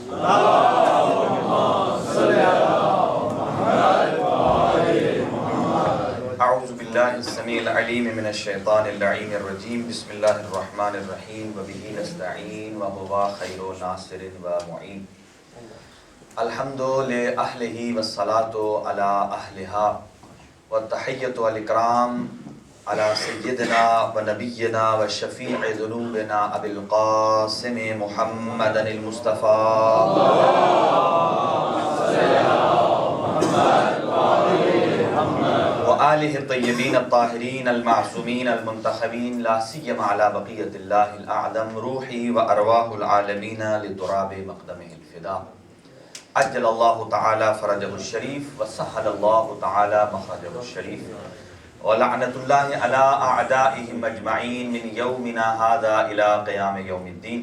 اعوذ باللہ السمیع العلیم من الشیطان اللعین الرجیم بسم اللہ الرحمن الرحیم وبہ نستعین وہو خیر ناصر ومعین الحمد لأہلہ والصلاة علی اہلہا والتحیۃ والاکرام علی سیدنا ونبینا وشفیع ذنوبنا ابی القاسم محمد المصطفیٰ وآلہ الطیبین الطاہرین المعصومین المنتخبین لا سیما علی بقیت اللہ الاعظم روحی وارواح العالمین لتراب مقدمہ الفدا عجل اللہ تعالی فرجہ الشریف وسہل اللہ تعالی مخرجہ الشریف ولعنت اللہ علی اعدائہم اجمعین من یومنا ھذا الى قیام یوم الدین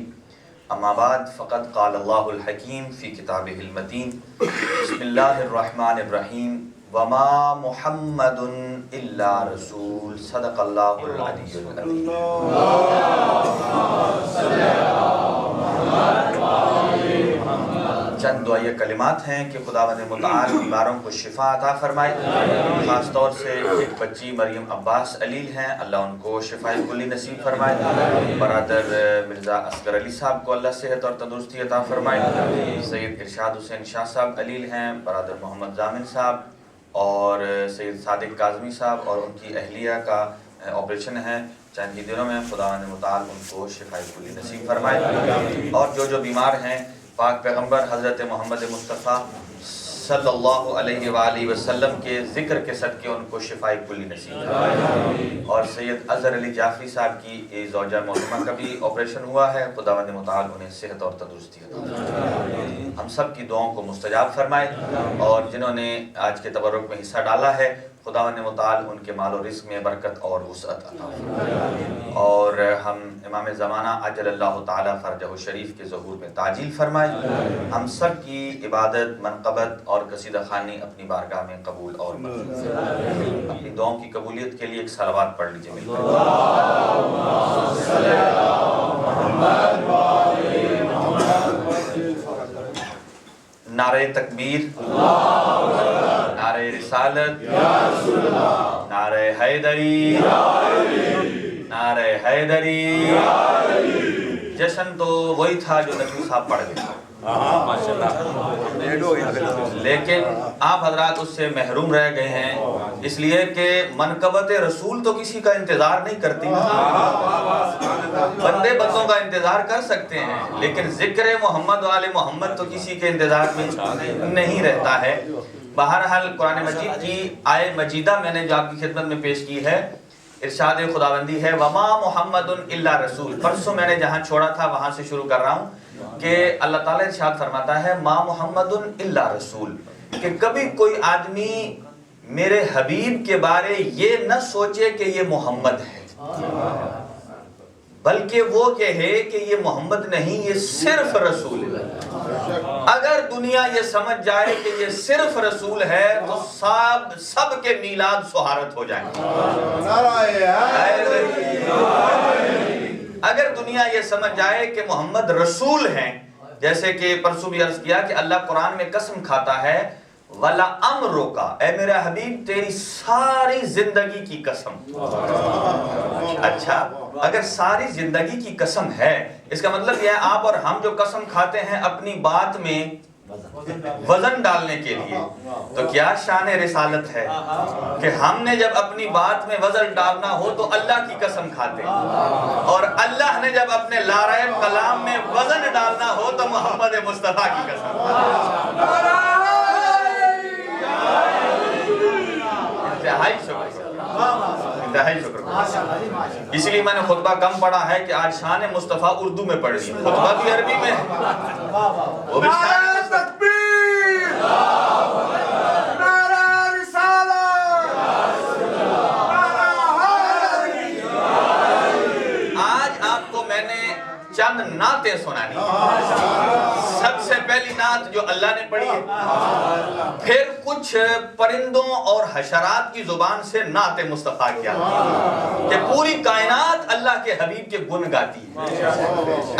اما بعد فقد قال اللہ الحکیم فی کتابہ المتین بسم اللہ الرحمن الرحیم وما محمد الا رسول صدق اللہ العلی العظیم چند دعائیہ کلمات ہیں کہ خداوند متعال بیماروں کو شفا عطا فرمائے، خاص طور سے ایک بچی مریم عباس علیل ہیں، اللہ ان کو شفاء کلی نصیب فرمائے، برادر مرزا اصغر علی صاحب کو اللہ صحت اور تندرستی عطا فرمائے، سید ارشاد حسین شاہ صاحب علیل ہیں، برادر محمد ضامن صاحب اور سید صادق کاظمی صاحب اور ان کی اہلیہ کا آپریشن ہے، چند ہی دنوں میں خداوند متعال ان کو شفاء کلی نصیب فرمائے، اور جو بیمار ہیں پاک پیغمبر حضرت محمد مصطفیٰ صلی اللہ علیہ وآلہ وسلم کے ذکر کے صدقے ان کو شفاء کلی نصیب فرمائے، اور سید اظہر علی جعفری صاحب کی زوجہ محترمہ کا بھی آپریشن ہوا ہے، خداوند متعال انہیں صحت اور تندرستی عطا فرمائے، ہم سب کی دعاؤں کو مستجاب فرمائے، اور جنہوں نے آج کے تبرک میں حصہ ڈالا ہے خداوند متعال ان کے مال و رزق میں برکت اور وسعت عطا فرمائے، اور ہم امام زمانہ عجل اللہ تعالی فرجہ الشریف کے ظہور میں تعجیل فرمائے، ہم سب کی عبادت، منقبت اور قصیدہ خوانی اپنی بارگاہ میں قبول اور منظور فرمائے۔ اپنی دعاؤں کی قبولیت کے لیے ایک صلوات پڑھ لیجئے مل کر۔ نعرہ تکبیر، نعرہ رسالت، نعرہ حیدری، نعرہ حیدری۔ جشن تو وہی تھا جو نقوی صاحب پڑھ گئے، لیکن آپ حضرات اس سے محروم رہ گئے ہیں، اس لیے کہ منقبت رسول تو کسی کا انتظار نہیں کرتی، بندے بندوں کا انتظار کر سکتے ہیں، لیکن ذکر محمد و آل محمد تو کسی کے انتظار میں نہیں رہتا ہے۔ بہرحال قرآن مجید کی آیت مجیدہ میں نے جو آپ کی خدمت میں پیش کی ہے، ارشاد خداوندی ہے وما محمد الا رسول۔ پرسوں میں نے جہاں چھوڑا تھا وہاں سے شروع کر رہا ہوں کہ اللہ تعالیٰ ارشاد فرماتا ہے ما محمد الا رسول، کہ کبھی کوئی آدمی میرے حبیب کے بارے یہ نہ سوچے کہ یہ محمد ہے، بلکہ وہ کہے کہ یہ محمد نہیں، یہ صرف رسول ہے۔ اگر دنیا یہ سمجھ جائے کہ یہ صرف رسول ہے تو سب کے میلاد سہارت ہو جائیں گے۔ اگر دنیا یہ سمجھ جائے کہ محمد رسول ہیں، جیسے کہ پرسوں بھی عرض کیا کہ اللہ قرآن میں قسم کھاتا ہے وَلَا أَمْرُكَ، اے میرا حبیب تیری ساری زندگی کی قسم۔ اچھا، اگر ساری زندگی کی قسم ہے، اس کا مطلب یہ ہے آپ اور ہم جو قسم کھاتے ہیں اپنی بات میں وزن ڈالنے کے لیے، تو کیا شان رسالت ہے کہ ہم نے جب اپنی بات میں وزن ڈالنا ہو تو اللہ کی قسم کھاتے ہیں، اور اللہ نے جب اپنے لارائب کلام میں وزن ڈالنا ہو تو محمد مصطفیٰ کی قسم۔ انتہائی شکر، اسی لیے میں نے خطبہ کم پڑھا ہے کہ آج شان مصطفیٰ اردو میں پڑھ لی، خطبہ بھی عربی میں ہے، وہ بھی شان تکبیر، نعرہ رسالت، آج آپ کو میں نے چند نعتیں سنانی۔ سب سے پہلی نعت جو اللہ نے پڑھی ہے. پھر کچھ پرندوں اور حشرات کی زبان سے نعت مصطفیٰ کیا کہ پوری کائنات اللہ کے حبیب کے گن گاتی ہے.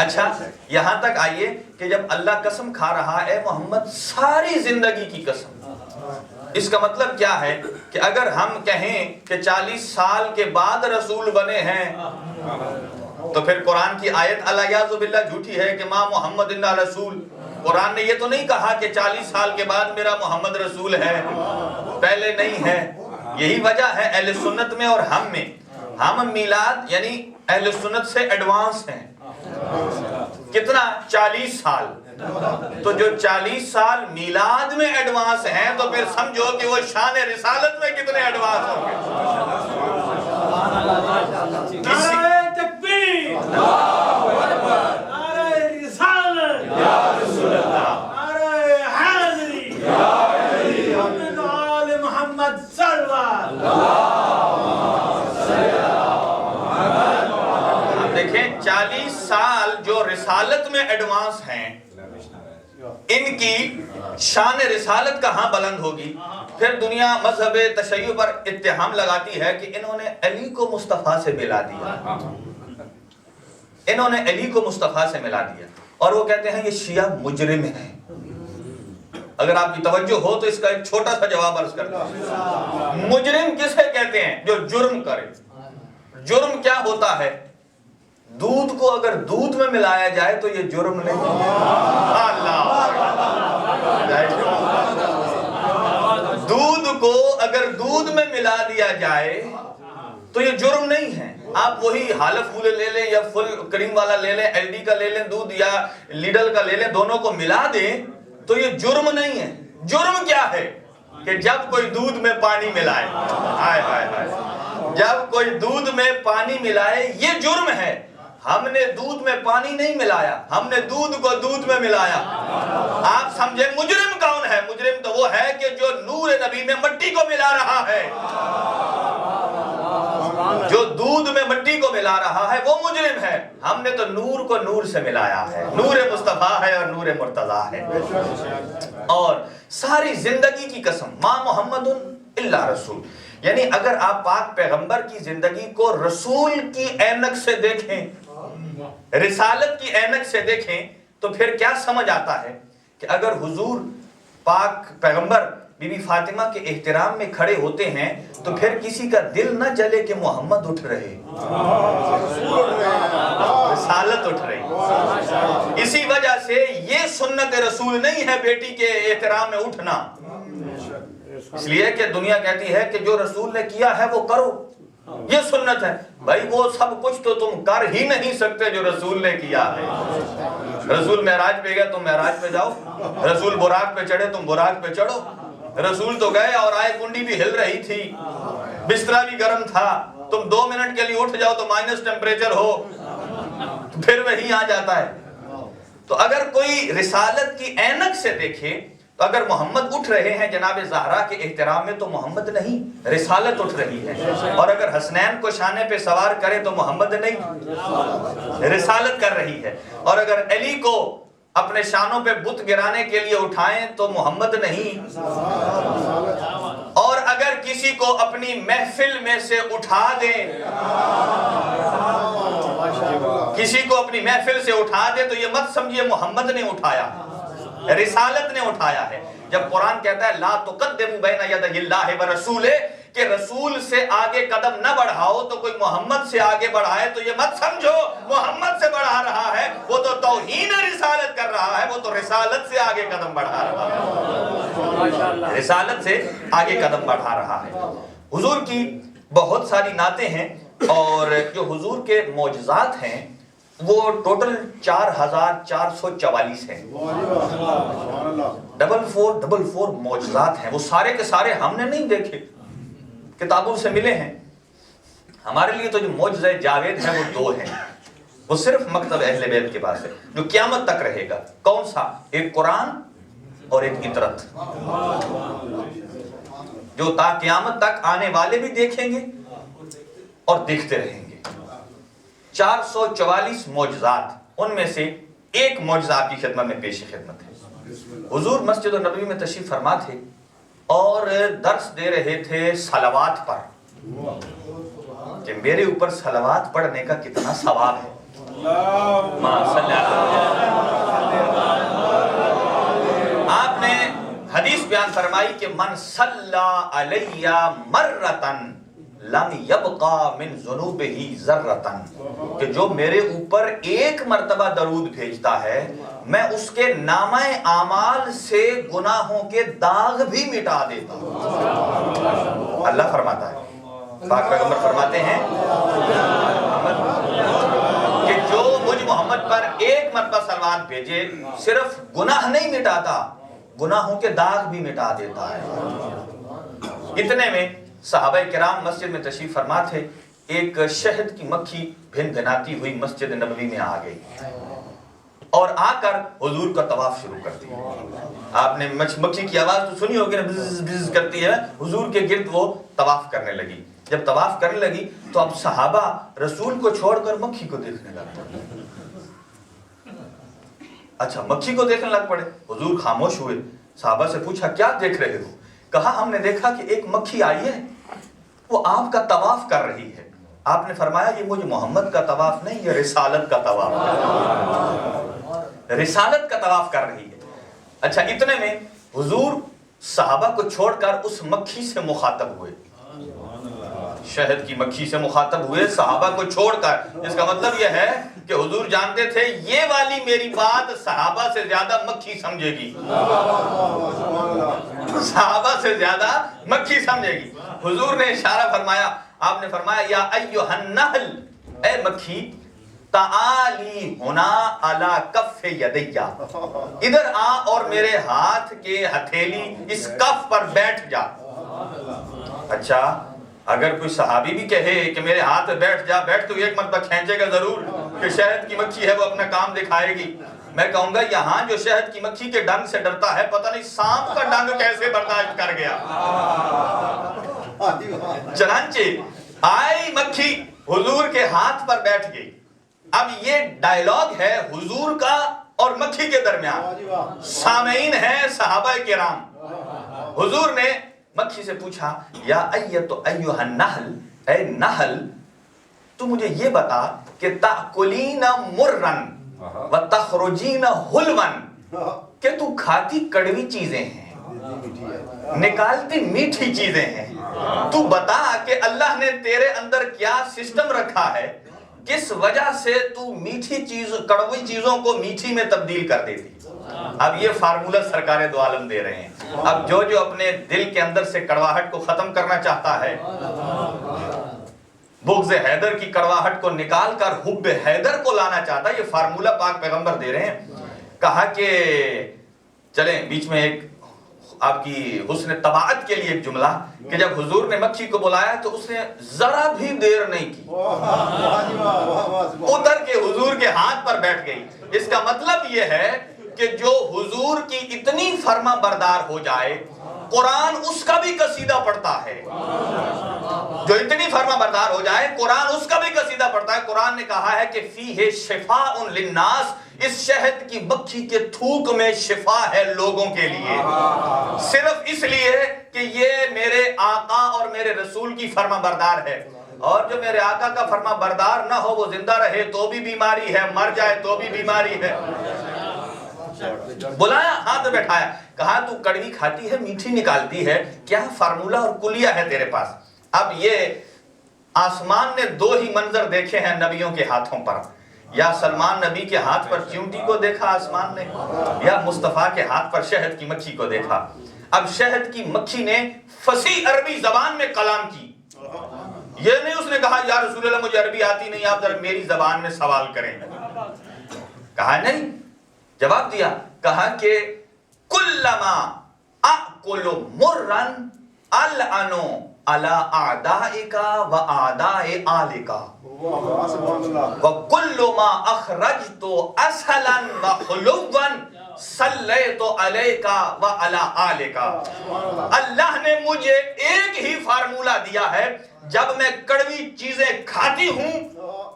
اچھا یہاں تک آئیے کہ جب اللہ قسم کھا رہا ہے محمد ساری زندگی کی قسم، اس کا مطلب کیا ہے کہ اگر ہم کہیں کہ 40 سال کے بعد رسول بنے ہیں تو پھر قرآن کی آیت الیاذ باللہ جھوٹی ہے کہ ما محمد الا رسول. قرآن نے یہ تو نہیں کہا کہ 40 سال کے بعد میرا محمد رسول ہے، پہلے نہیں ہے. یہی وجہ ہے اہل سنت میں اور ہم میں، ہم میلاد یعنی اہل سنت سے ایڈوانس ہیں. کتنا؟ 40 سال. تو جو 40 سال میلاد میں ایڈوانس ہیں تو پھر سمجھو کہ وہ شان رسالت میں کتنے ایڈوانس ہوں گے. نعرہ تکبیر، نعرہ رسالت، نعرہ حیدری، محمد آل محمد صلی اللہ. دیکھیں 40 سال جو رسالت میں ایڈوانس ہیں ان کی شان رسالت کہاں بلند ہوگی. پھر دنیا مذہب تشیع پر اتہام لگاتی ہے کہ انہوں نے علی کو مصطفیٰ سے ملا دیا، انہوں نے علی کو مصطفیٰ سے ملا دیا، اور وہ کہتے ہیں یہ شیعہ مجرم ہیں. اگر آپ کی توجہ ہو تو اس کا ایک چھوٹا سا جواب عرض کرتا ہوں. مجرم کسے کہتے ہیں؟ جو جرم کرے. جرم کیا ہوتا ہے؟ دودھ کو اگر دودھ میں ملایا جائے تو یہ جرم نہیں. دودھ کو اگر دودھ میں ملا دیا جائے تو یہ جرم نہیں ہے. آپ وہی حالف پھولے لے لیں یا فل کریم والا لے لیں، ایل ڈی کا لے لیں دودھ یا لیڈل کا لے لیں، دونوں کو ملا دیں تو یہ جرم نہیں ہے. جرم کیا ہے؟ کہ جب کوئی دودھ میں پانی ملائے، جب کوئی دودھ میں پانی ملائے یہ جرم ہے. ہم نے دودھ میں پانی نہیں ملایا، ہم نے دودھ کو دودھ میں ملایا. آپ سمجھیں مجرم کون ہے؟ مجرم تو وہ ہے کہ جو نور نبی میں مٹی کو ملا رہا ہے، جو دودھ میں مٹی کو ملا رہا ہے وہ مجرم ہے. ہم نے تو نور کو نور سے ملایا ہے، نور مصطفیٰ ہے اور نور مرتضیٰ ہے. اور ساری زندگی کی قسم ما محمد الا رسول، یعنی اگر آپ پاک پیغمبر کی زندگی کو رسول کی عینک سے دیکھیں، رسالت کی عینک سے دیکھیں تو پھر کیا سمجھ آتا ہے کہ اگر حضور پاک پیغمبر بی بی فاطمہ کے احترام میں کھڑے ہوتے ہیں تو پھر کسی کا دل نہ جلے کہ محمد اٹھ رہے، رسالت اٹھ رہی. اسی وجہ سے یہ سنت رسول نہیں ہے بیٹی کے احترام میں اٹھنا. اس لیے کہ دنیا کہتی ہے کہ جو رسول نے کیا ہے وہ کرو، یہ سنت ہے. بھائی وہ سب کچھ تو تم کر ہی نہیں سکتے جو رسول نے کیا ہے. رسول معراج پہ گیا، تم معراج پہ جاؤ. رسول براق پہ چڑھے، تم براق پہ چڑھو. رسول تو گئے اور آئے کنڈی بھی ہل رہی تھی، بسترا بھی گرم تھا، تم 2 منٹ کے لیے اٹھ جاؤ تو مائنس ٹیمپریچر ہو، پھر وہی آ جاتا ہے. تو اگر کوئی رسالت کی عینک سے دیکھے تو اگر محمد اٹھ رہے ہیں جناب زہرا کے احترام میں تو محمد نہیں، رسالت اٹھ رہی ہے. اور اگر حسنین کو شانے پہ سوار کرے تو محمد نہیں، رسالت کر رہی ہے. اور اگر علی کو اپنے شانوں پہ بت گرانے کے لیے اٹھائیں تو محمد نہیں. اور اگر کسی کو اپنی محفل میں سے اٹھا دیں، کسی کو اپنی محفل سے اٹھا دے تو یہ مت سمجھیے محمد نے اٹھایا، رسالت نے اٹھایا ہے. جب قرآن کہتا ہے لا تقدموا بین یدی اللہ ورسولہ، کہ رسول سے آگے قدم نہ بڑھاؤ تو کوئی محمد سے آگے بڑھائے تو یہ مت سمجھو محمد سے بڑھا رہا ہے، وہ تو توہین رسالت کر رہا ہے، وہ تو رسالت سے آگے قدم بڑھا رہا ہے، رسالت سے آگے قدم بڑھا رہا ہے. حضور کی بہت ساری نعتیں ہیں اور جو حضور کے معجزات ہیں وہ ٹوٹل 4444 ہیں. 444 معجزات ہیں. وہ سارے کے سارے ہم نے نہیں دیکھے، کتابوں سے ملے ہیں. ہمارے لیے تو جو معجزہ جاوید ہے وہ 2 ہیں، وہ صرف مکتب اہل بیت کے پاس ہے جو قیامت تک رہے گا. کون سا؟ ایک قرآن اور ایک اطرت، جو تا قیامت تک آنے والے بھی دیکھیں گے اور دیکھتے رہیں گے. 444 معجزات، ان میں سے ایک معجزہ آپ کی خدمت میں پیش خدمت ہے. حضور مسجد نبوی میں تشریف فرما تھے اور درس دے رہے تھے صلوات پر کہ میرے اوپر صلوات پڑھنے کا کتنا ثواب ہے. آپ نے حدیث بیان فرمائی کہ من صلی علی مرتن لم یبقا من ذنوبہ ذرتن، کہ جو میرے اوپر ایک مرتبہ درود بھیجتا ہے میں اس کے نامہ اعمال سے گناہوں کے داغ بھی مٹا دیتا ہوں. اللہ فرماتا ہے، پاک پیغمبر فرماتے ہیں کہ جو مجھ محمد پر ایک مرتبہ صلوات بھیجے صرف گناہ نہیں مٹاتا، گناہوں کے داغ بھی مٹا دیتا ہے. اتنے میں صحابہ کرام مسجد میں تشریف فرما تھے، ایک شہد کی مکھی بھن بھناتی ہوئی مسجد نبوی میں آ گئی اور آ کر حضور کا طواف شروع کر دیا. آپ نے مکھی کی آواز تو سنی ہوگی نا، بز بز کرتی ہے. حضور کے گرد وہ طواف کرنے لگی. جب طواف کرنے لگی تو اب صحابہ رسول کو چھوڑ کر مکھی کو دیکھنے لگ پڑے. اچھا، مکھی کو دیکھنے لگ پڑے. حضور خاموش ہوئے، صحابہ سے پوچھا کیا دیکھ رہے ہو؟ کہا ہم نے دیکھا کہ ایک مکھی آئی ہے، وہ آپ کا طواف کر رہی ہے. آپ نے فرمایا یہ مجھ محمد کا طواف نہیں، یہ رسالت کا طواف ہے، رسالت کا طواف کر رہی ہے. اچھا، اتنے میں حضور صحابہ کو چھوڑ کر اس مکھی سے مخاطب ہوئے، شہد کی مکھی سے مخاطب ہوئے صحابہ کو چھوڑ کر. اس کا مطلب یہ ہے کہ حضور جانتے تھے یہ والی میری بات صحابہ سے زیادہ مکھی سمجھے گی، صحابہ سے زیادہ مکھی سمجھے گی. حضور نے اشارہ فرمایا، آپ نے فرمایا یا ایھا النحل، اے مکھی تعالی ہونا علی کف یدیا، ادھر آ اور میرے ہاتھ کے ہتھیلی اس کف پر بیٹھ جا. اچھا، اگر کوئی صحابی بھی کہے کہ میرے ہاتھ پہ بیٹھ جا، بیٹھ تو ایک مرتبہ کھینچے گا ضرور کہ شہد کی مکھی ہے وہ اپنا کام دکھائے گی. میں کہوں گا یہاں جو شہد کی مکھی کے ڈنگ سے ڈرتا ہے، پتہ نہیں سانپ کا ڈنگ کیسے برداشت کر گیا. چنانچہ آئی مکھی حضور کے ہاتھ پر بیٹھ گئی. اب یہ ڈائیلاگ ہے حضور کا اور مکھی کے درمیان، سامعین ہیں صحابہ کرام. حضور نے مکھی سے پوچھا یا ایھا النحل، اے نحل تو مجھے یہ بتا کہ تأکلین مرن وتخرجین حلون، کہ تو کھاتی کڑوی چیزیں ہیں نکالتی میٹھی چیزیں ہیں. تو بتا کہ اللہ نے تیرے اندر کیا سسٹم رکھا ہے، کس وجہ سے تو میٹھی چیز کڑوی چیزوں کو میٹھی میں تبدیل کر دیتی. اب یہ فارمولہ سرکار دو عالم دے رہے ہیں. اب جو اپنے دل کے اندر سے کڑواہٹ کو ختم کرنا چاہتا ہے، بغض حیدر کی کڑواہٹ کو نکال کر حب حیدر کو لانا چاہتا ہے، یہ فارمولہ پاک پیغمبر دے رہے ہیں. کہا کہ چلیں بیچ میں ایک آپ کی حسن طباعت کے لیے ایک جملہ کہ جب حضور نے مکھی کو بلایا تو اس نے ذرا بھی دیر نہیں کی، اتر کے حضور کے ہاتھ پر بیٹھ گئی. اس کا مطلب یہ ہے کہ جو حضور کی اتنی فرما بردار ہو جائے، قرآن اس کا بھی قصیدہ پڑھتا ہے. جو اتنی فرما بردار ہو جائے قرآن اس کا بھی قصیدہ پڑھتا ہے. قرآن نے کہا ہے کہ فیہ شفاء للناس، اس شہد کی مکھی کے تھوک میں شفا ہے لوگوں کے لیے، صرف اس لیے کہ یہ میرے آقا اور میرے رسول کی فرما بردار ہے. اور جو میرے آقا کا فرما بردار نہ ہو، وہ زندہ رہے تو بھی بیماری ہے، مر جائے تو بھی بیماری ہے. بلایا، ہاتھ بیٹھایا، کہا تو کڑوی کھاتی ہے میٹھی نکالتی ہے، کیا فارمولہ اور کلیہ ہے تیرے پاس؟ اب یہ آسمان نے دو ہی منظر دیکھے ہیں نبیوں کے ہاتھوں پر، یا سلمان نبی کے ہاتھ پر چیونٹی کو دیکھا آسمان نے، یا مصطفیٰ کے ہاتھ پر شہد کی مکھی کو دیکھا. اب شہد کی مکھی نے فصیح عربی زبان میں کلام کی. یہ نہیں اس نے کہا یا رسول اللہ مجھے عربی آتی نہیں، آپ ذرا میری زبان میں سوال کریں. کہا نہیں، جواب دیا. کہا کہ کلما اکل مرن العنو علی اعدائک و اعداء آلک وکل ما اخرجت اسہلا و خلوا صلیت علیک و علی آلک. اللہ نے مجھے ایک ہی فارمولہ دیا ہے، جب میں کڑوی چیزیں کھاتی ہوں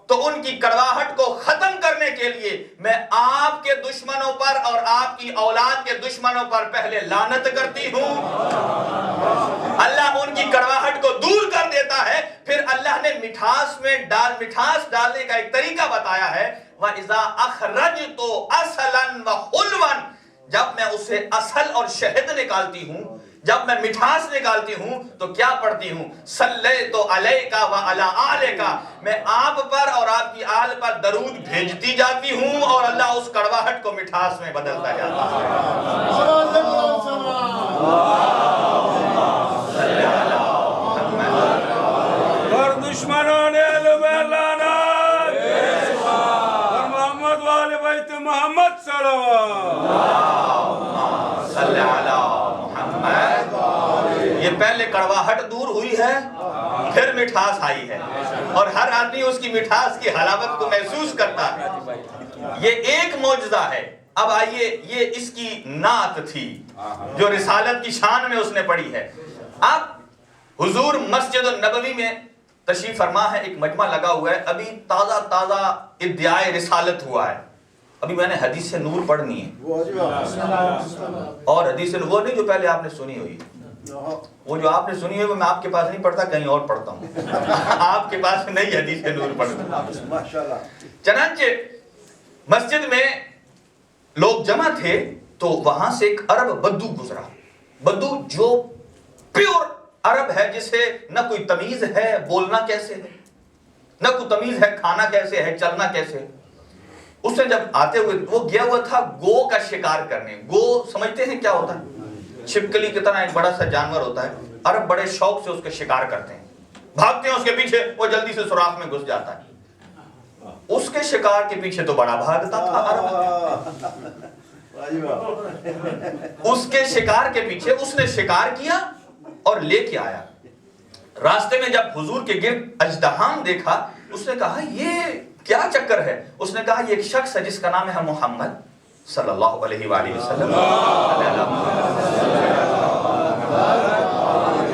تو ان کی کڑواہٹ کو ختم کرنے کے لیے میں آپ کے دشمنوں پر اور آپ کی اولاد کے دشمنوں پر پہلے لعنت کرتی ہوں۔ اللہ ان کی کڑواہٹ کو دور کر دیتا ہے، پھر اللہ نے مٹھاس ڈالنے کا ایک طریقہ بتایا ہے، وَإِذَا أَخْرَجْتُ أَصَلًا وَحُلْوًا، جب میں اسے اصل اور شہد نکالتی ہوں، جب میں مٹھاس نکالتی ہوں تو کیا پڑھتی ہوں؟ صلیت علیک وعلی آلک، میں آپ پر اور آپ کی آل پر درود بھیجتی جاتی ہوں اور اللہ اس کڑواہٹ کو مٹھاس میں بدلتا جاتا ہے۔ اور دشمنوں نے لعنت اور محمد والے بیت محمد صلی علی محمد۔ یہ پہلے کڑواہٹ دور ہوئی ہے، پھر مٹھاس آئی ہے، اور ہر آدمی اس کی مٹھاس کی حلاوت کو محسوس کرتا ہے۔ یہ ایک معجزہ ہے۔ اب آئیے، یہ اس کی نعت تھی جو رسالت کی شان میں اس نے پڑھی ہے۔ اب حضور مسجد النبوی میں تشریف فرما ہے، ایک مجمع لگا ہوا ہے، ابھی تازہ ادعائے رسالت ہوا ہے، ابھی میں نے حدیث نور پڑھنی ہے، اور حدیث نور وہ نہیں جو پہلے آپ نے سنی ہوئی، وہ جو آپ نے سنی ہے وہ میں آپ کے پاس نہیں پڑھتا، کہیں اور پڑھتا ہوں، آپ کے پاس نہیں حدیث نور پڑھتا۔ چنانچہ مسجد میں لوگ جمع تھے تو وہاں سے ایک عرب بدو گزرا، بدو جو پیور عرب ہے، جسے نہ کوئی تمیز ہے بولنا کیسے ہے، نہ کوئی تمیز ہے کھانا کیسے ہے، چلنا کیسے ہے۔ اس نے جب آتے ہوئے، وہ گیا ہوا تھا گو کا شکار کرنے۔ گو سمجھتے ہیں کیا ہوتا ہے؟ چھپکلی کی طرح ایک بڑا سا جانور ہوتا ہے، عرب بڑے شوق سے اس کا شکار کرتے ہیں، بھاگتے ہیں اس کے پیچھے، وہ جلدی سے سوراخ میں گھس جاتا ہے۔ اس کے شکار کے پیچھے تو بڑا بھاگتا تھا عرب، اس کے شکار کے پیچھے اس نے شکار کیا اور لے کے آیا۔ راستے میں جب حضور کے گرد اژدہام دیکھا، اس نے کہا یہ کیا چکر ہے؟ اس نے کہا یہ ایک شخص ہے جس کا نام ہے محمد صلی اللہ علیہ وآلہ وسلم،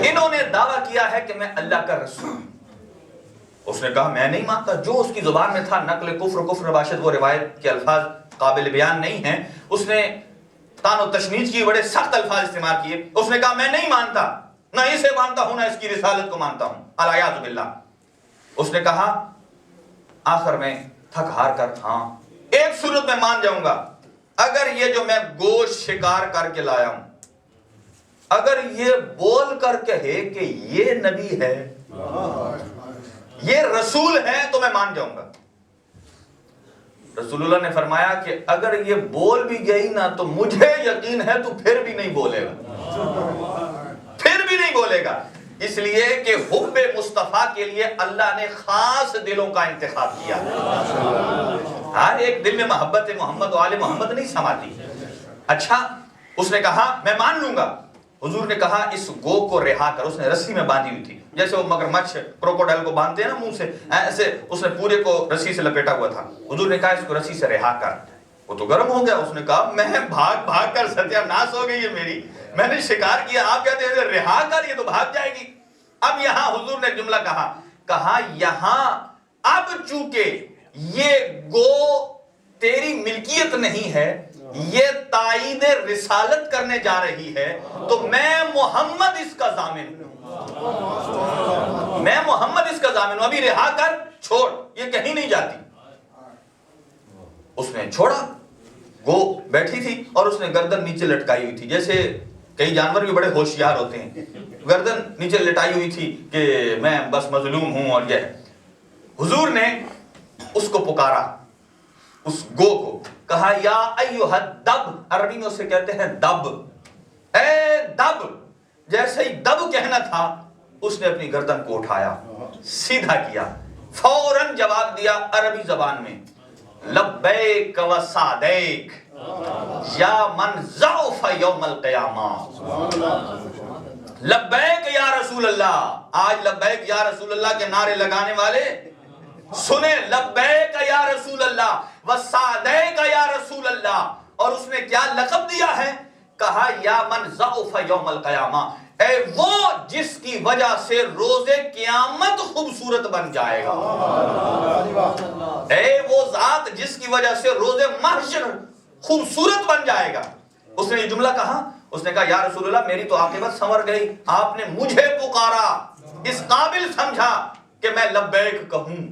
انہوں نے دعویٰ کیا ہے کہ میں اللہ کا رسول ہوں۔ اس نے کہا میں نہیں مانتا، جو اس کی زبان میں تھا نقل کفر نباشد، وہ روایت کے الفاظ قابل بیان نہیں ہیں، اس نے طعن و تشنیع کی، بڑے سخت الفاظ استعمال کیے۔ اس نے کہا میں نہیں مانتا، نہ اسے مانتا ہوں، نہ اس کی رسالت کو مانتا ہوں، الیاذ باللہ۔ اس نے کہا آخر میں تھک ہار کر، ہاں ایک صورت میں مان جاؤں گا، اگر یہ جو میں گوشت شکار کر کے لایا ہوں، اگر یہ بول کر کہے کہ یہ نبی ہے، یہ رسول ہے، تو میں مان جاؤں گا۔ رسول اللہ نے فرمایا کہ اگر یہ بول بھی گئی نا تو مجھے یقین ہے تو پھر بھی نہیں بولے گا، پھر بھی نہیں بولے گا، اس لیے کہ حب مصطفیٰ کے لیے اللہ نے خاص دلوں کا انتخاب کیا۔ ہر ایک دل میں محبت محمد و آل محمد نہیں سماتی۔ اچھا، اس نے کہا میں مان لوں گا۔ حضور نے کہا اس گو کو رہا کر، اس نے رسی میں باندھی ہوئی تھی، جیسے وہ مگرمچھ کروکوڈائل کو باندھتے ہیں نا منہ سے، ایسے اس نے پورے کو رسی سے لپیٹا ہوا تھا۔ حضور نے کہا اس کو رسی سے رہا کر۔ وہ تو گرم ہو گیا، اس نے کہا میں بھاگ کر ستیہ ناس ہو گئی ہے میری، میں نے شکار کیا، آپ کہتے ہیں رہا کر، یہ تو بھاگ جائے گی۔ اب یہاں حضور نے جملہ کہا یہاں اب چونکہ یہ گو تیری ملکیت نہیں ہے، یہ تائید رسالت کرنے جا رہی ہے، تو میں محمد اس کا ضامن ہوں، میں محمد اس کا ضامن ہوں، ابھی رہا کر، چھوڑ، یہ کہیں نہیں جاتی۔ اس نے چھوڑا، گو بیٹھی تھی اور اس نے گردن نیچے لٹکائی ہوئی تھی، جیسے کئی جانور بھی بڑے ہوشیار ہوتے ہیں، گردن نیچے لٹائی ہوئی تھی کہ میں بس مظلوم ہوں، اور یہ حضور نے اس کو پکارا، اس گو کو، کہا یا ایھا الدب، عربی میں اسے کہتے ہیں دب، اے دب۔ جیسے ہی دب کہنا تھا، اس نے اپنی گردن کو اٹھایا، سیدھا کیا، فوراً جواب دیا عربی زبان میں، لبیک و سعدیک یا من ضعف یوم القیامہ، لبیک یا رسول اللہ۔ آج لبیک یا رسول اللہ کے نعرے لگانے والے سنیں، لبیک یا رسول اللہ و سعدیک یا رسول اللہ، اور اس نے کیا لقب دیا ہے؟ کہا یا من ضعف یوم القیامہ، اے وہ جس کی وجہ سے روز قیامت خوبصورت بن جائے گا، اے وہ ذات جس کی وجہ سے روز محشر خوبصورت بن جائے گا۔ اس نے یہ جملہ کہا، اس نے کہا یا رسول اللہ میری تو عاقبت سنور گئی، آپ نے مجھے پکارا، اس قابل سمجھا کہ میں لبیک کہوں۔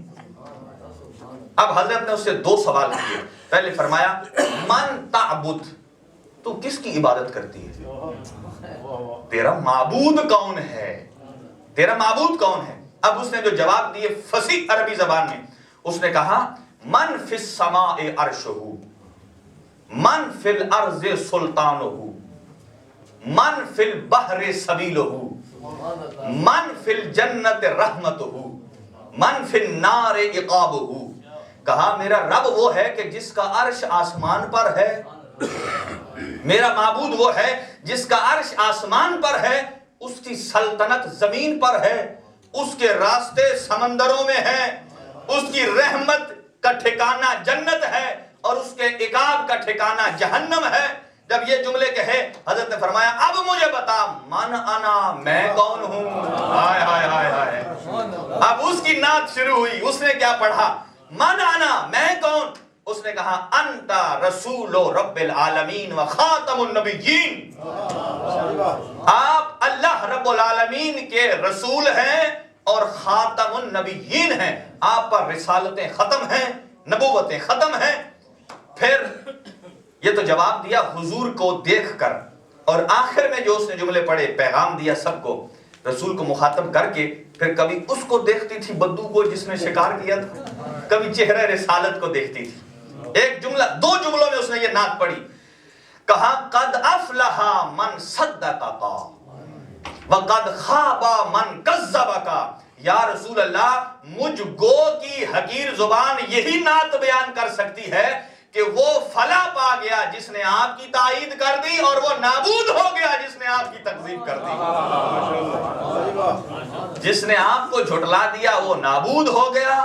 اب حضرت نے اس سے دو سوال کیے۔ پہلے فرمایا من تعبد، تو کس کی عبادت کرتی ہے؟ تیرا معبود کون ہے؟ تیرا معبود کون ہے؟ اب اس نے جو جواب دیے فصیح عربی زبان میں، اس نے کہا من فی السماء عرشہ، من فی الارض سلطانہ، من فی البحر سبیلہ، من فی الجنت رحمتہ، من فی النار عقابہ۔ کہا میرا رب وہ ہے کہ جس کا عرش آسمان پر ہے، میرا معبود وہ ہے جس کا عرش آسمان پر ہے، اس کی سلطنت زمین پر ہے، اس کے راستے سمندروں میں ہیں، اس کی رحمت کا ٹھکانہ جنت ہے اور اس کے عقاب کا ٹھکانہ جہنم ہے۔ جب یہ جملے کہے حضرت نے فرمایا اب مجھے بتا من انا، میں کون ہوں؟ ہائے ہائے ہائے ہائے۔ اب اس کی نعت شروع ہوئی۔ اس نے کیا پڑھا؟ من انا، میں کون؟ اس نے کہا انت رسول رب العالمین و خاتم النبیین، آپ اللہ رب العالمین کے رسول ہیں اور خاتم النبیین ہیں، آپ پر رسالتیں ختم ہیں، نبوتیں ختم ہیں۔ پھر یہ تو جواب دیا حضور کو دیکھ کر، اور آخر میں جو اس نے جملے پڑھے پیغام دیا سب کو، رسول کو مخاطب کر کے پھر کبھی اس کو دیکھتی تھی بدو کو جس نے شکار کیا تھا، کبھی چہرہ رسالت کو دیکھتی تھی۔ ایک جملہ، دو جملوں میں اس نے یہ نعت پڑھی، کہا قد افلح من صدقک وقد خاب من کذبک۔ یا رسول اللہ مجھ گو کی حقیر زبان یہی نعت بیان کر سکتی ہے کہ وہ فلاح پا گیا جس نے آپ کی تائید کر دی، اور وہ نابود ہو گیا جس نے آپ کی تکذیب کر دی۔ جس نے آپ کو جھٹلا دیا وہ نابود ہو گیا،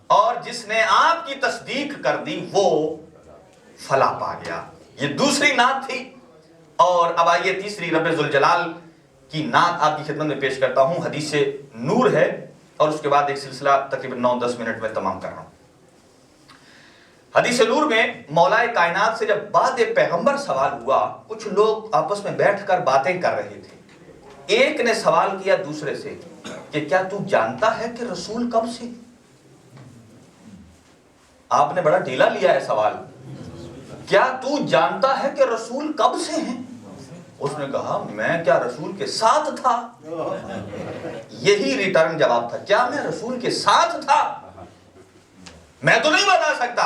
اور جس نے آپ کی تصدیق کر دی وہ فلاح پا گیا۔ یہ دوسری نعت تھی۔ اور اب آئیے تیسری رب ذوالجلال کی نعت آپ کی خدمت میں پیش کرتا ہوں۔ حدیث نور ہے اور اس کے بعد ایک سلسلہ تقریباً 9-10 منٹ میں تمام کر رہا ہوں۔ حدیث نور میں مولا کائنات سے جب بعد پیغمبر سوال ہوا، کچھ لوگ آپس میں بیٹھ کر باتیں کر رہے تھے۔ ایک نے سوال کیا دوسرے سے کہ کیا تو جانتا ہے کہ رسول کب سے؟ آپ نے بڑا ڈھیلا لیا ہے سوال، کیا تو جانتا ہے کہ رسول کب سے ہیں؟ اس نے کہا میں کیا رسول کے ساتھ تھا؟ یہی ریٹرن جواب تھا، کیا میں رسول کے ساتھ تھا؟ میں تو نہیں بتا سکتا۔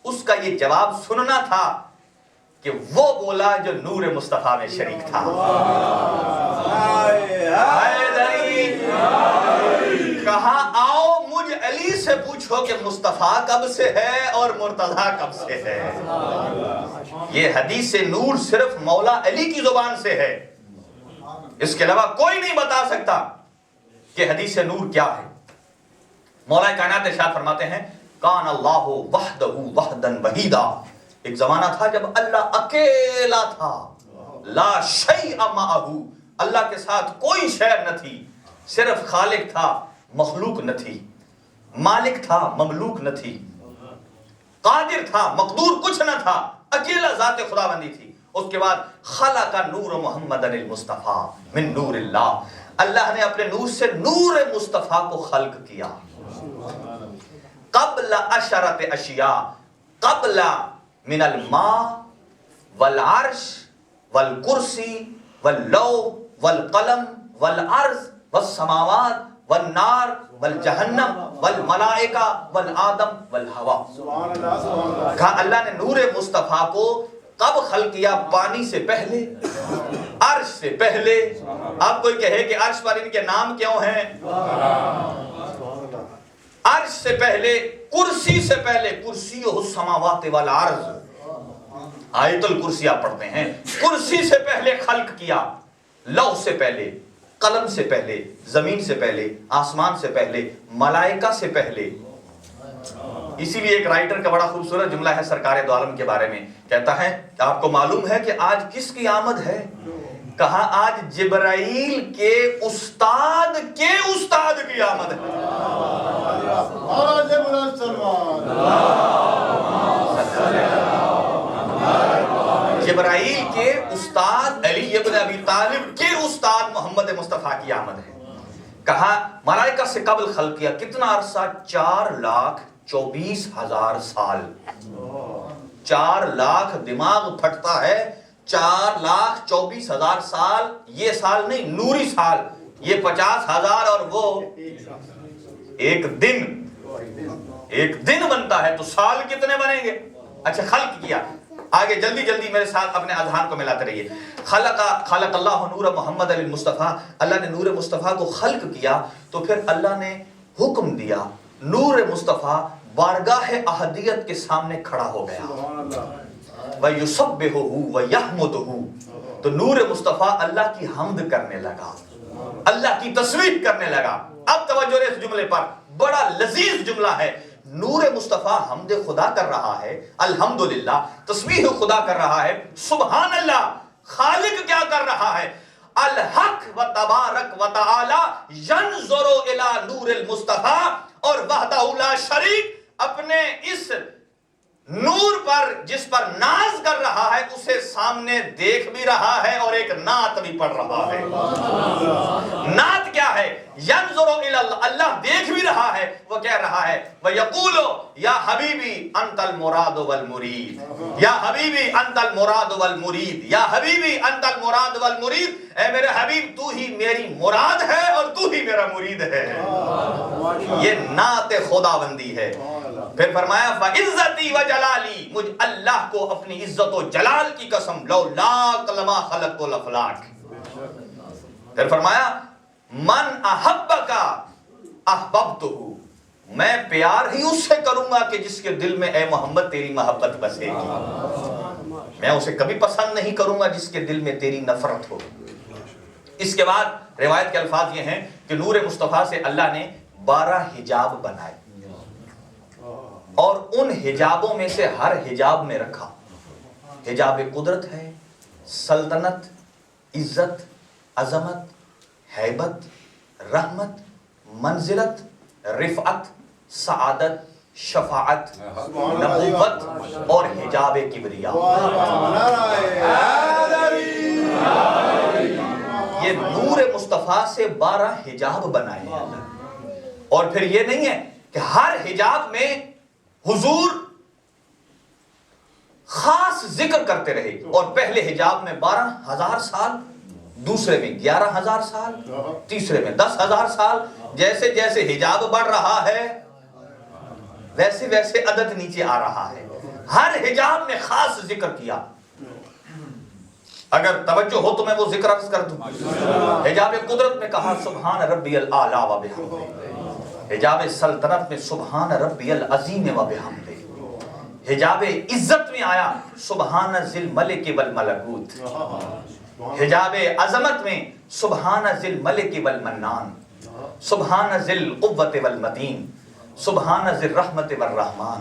اس کا یہ جواب سننا تھا کہ وہ بولا جو نور مصطفیٰ میں شریک تھا۔ کہا آؤ مجھ علی سے پوچھو کہ مصطفیٰ کب سے ہے اور مرتضیٰ کب سے ہے۔ یہ حدیث نور صرف مولا علی کی زبان سے ہے، اس کے علاوہ کوئی نہیں بتا سکتا کہ حدیث نور کیا ہے۔ مولا کائنات ارشاد فرماتے ہیں کان اللہ وحدہ وحدن وحیدا، ایک زمانہ تھا جب اللہ اکیلا تھا، لا شیء معہ، اللہ کے ساتھ کوئی شے نہ تھی، صرف خالق تھا مخلوق نہ تھی، مالک تھا مملوک نہ تھی، قادر تھا مقدور کچھ نہ تھا، اکیلا ذات خداوندی تھی۔ اس کے بعد خلق نور محمد المصطفیٰ من نور اللہ، اللہ نے اپنے نور سے نور مصطفیٰ کو خلق کیا۔ قبل عشرت اشیاء، قبل من الماء والعرش والکرسی واللوح والقلم والارض والسماوات والنار والجہنم والملائکہ والآدم والہوا۔ کہا اللہ نے نور مصطفیٰ کو کب خلق کیا؟ پانی سے پہلے، عرش سے پہلے۔ اب کوئی کہے کہ عرش پر ان کے نام کیوں ہیں؟ عرش سے پہلے، کرسی سے پہلے، کرسی السماوات والارض، آیت الکرسی آپ پڑھتے ہیں، کرسی سے پہلے خلق کیا، لوح سے پہلے، قلم سے پہلے، زمین سے پہلے، آسمان سے پہلے، ملائکہ سے پہلے۔ اسی لیے ایک رائٹر کا بڑا خوبصورت جملہ ہے سرکار دو عالم کے بارے میں، کہتا ہے آپ کو معلوم ہے کہ آج کس کی آمد ہے؟ کہا آج جبرائیل کے استاد کی آمد ہے. جبرائیل کے استاد علی ابن ابی طالب کے استاد محمد مصطفیٰ کی آمد ہے. کہا ملائکہ سے قبل خلق کیا کتنا عرصہ؟ 4,24,000 سال. 4 لاکھ دماغ پھٹتا ہے. 4,24,000 سال. یہ سال نہیں، نوری سال. یہ 50,000 اور وہ ایک دن بنتا ہے تو سال کتنے بنیں گے؟ اچھا خلق کیا. آگے جلدی میرے ساتھ اپنے اذہان کو ملاتے رہیے. خلق اللہ نور محمد علی مصطفیٰ. اللہ نے نور مصطفیٰ کو خلق کیا تو پھر اللہ نے حکم دیا نور مصطفیٰ بارگاہ احدیت کے سامنے کھڑا ہو گیا. وَيُسَبِّحُهُ وَيَحْمُدُهُ. تو نور مصطفیٰ اللہ کی حمد کرنے لگا، اللہ کی تسبیح کرنے لگا. اب توجہ اس جملے پر، بڑا لذیذ جملہ ہے. نور مصطفیٰ حمد خدا کر رہا ہے، الحمدللہ، تسبیح خدا کر رہا ہے. سبحان اللہ، خالق کیا کر رہا ہے؟ الحق و تبارک و تعالی ینظر الی نور المصطفیٰ، اور وحدہ لا شریک اپنے اس نور پر جس پر ناز کر رہا ہے اسے سامنے دیکھ بھی رہا ہے اور ایک نعت بھی پڑھ رہا ہے. نعت کیا ہے؟ ینظر الی اللہ دیکھ بھی رہا ہے. وہ کہہ رہا ہے وَيَقُولُ یا حبیبی انت المراد والمرید، یا حبیبی انت المراد والمرید، یا حبیبی انت المراد والمرید. اے میرے حبیب تو ہی میری مراد ہے اور تو ہی میرا مرید ہے. یہ نعت خداوندی ہے. پھر فرمایا فَعِزَّتِي وَجَلَالِي، مجھ اللہ کو اپنی عزت و جلال کی قسم لَوْلَاكَ لَمَا خَلَقْتُ الْأَفْلَاكَ. پھر فرمایا مَنْ أَحَبَّكَ أَحْبَبْتُهُ، میں پیار ہی اس سے کروں گا کہ جس کے دل میں اے محمد تیری محبت بسے گی. میں اسے کبھی پسند نہیں کروں گا جس کے دل میں تیری نفرت ہو. اس کے بعد روایت کے الفاظ یہ ہیں کہ نور مصطفیٰ سے اللہ نے 12 حجاب بنائے اور ان حجابوں میں سے ہر حجاب میں رکھا. حجاب قدرت ہے، سلطنت، عزت، عظمت، ہیبت، رحمت، منزلت، رفعت، سعادت، شفاعت، نبوت اور حجاب کبریا. یہ نور مصطفیٰ سے 12 حجاب بنائے ہیں اللہ. اور پھر یہ نہیں ہے کہ ہر حجاب میں حضور خاص ذکر کرتے رہے اور پہلے حجاب میں 12,000 سال، دوسرے میں 11,000 سال، تیسرے میں 10,000 سال. جیسے جیسے حجاب بڑھ رہا ہے ویسے ویسے عدد نیچے آ رہا ہے. ہر حجاب میں خاص ذکر کیا. اگر توجہ ہو تو میں وہ ذکر عرض کر دوں. حجاب قدرت میں کہا سبحان ربی الاعلی و بحمدہ. حجاب سلطنت میں سبحان ربی العظیم و بحمدہ. حجاب عزت میں آیا سبحان ذی الملک والملکوت. حجاب عظمت میں سبحان ذی الملک والمنان، سبحان ذی القوت والمتین، سبحان ذی الرحمت والرحمان،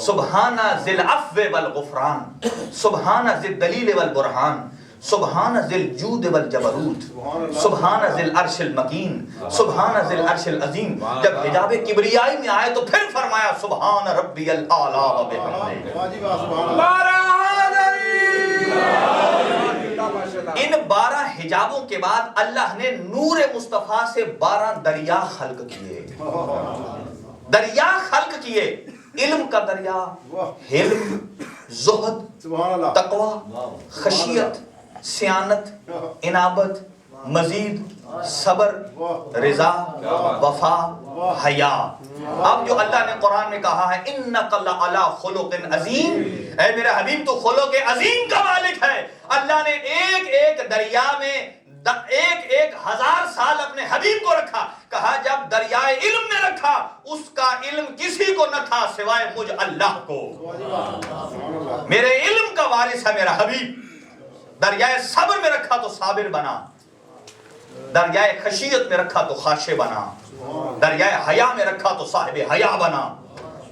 سبحان ذی العفو والغفران، سبحان ذی الدلیل والبرہان، سبحان ذی الجود والجبروت، سبحان ذی العرش المکین، سبحان ذی العرش العظیم. جب حجاب کبریائی میں آئے تو پھر فرمایا سبحان ربی الاعلی و بحمدہ. ان 12 حجابوں کے بعد اللہ نے نور مصطفیٰ سے 12 دریا خلق کیے. دریا خلق کیے. علم کا دریا، حلم، زہد، تقوی، خشیت، سیانت، انابت، مزید، صبر، رضا، وفا، حیا. اب جو اللہ نے قرآن میں کہا ہے اِنَّكَ لَعَلَىٰ خُلُقٍ عَظِيمٍ، اے میرے حبیب تو خلق عظیم کا مالک ہے. اللہ نے ایک ایک دریا میں 1,000 سال اپنے حبیب کو رکھا. کہا جب دریائے علم میں رکھا اس کا علم کسی کو نہ تھا سوائے مجھ اللہ کو. میرے علم کا وارث ہے میرا حبیب. دریائے صبر میں رکھا تو صابر بنا، دریائے خشیت میں رکھا تو خاشع بنا، دریائے حیا میں رکھا تو صاحب حیا بنا،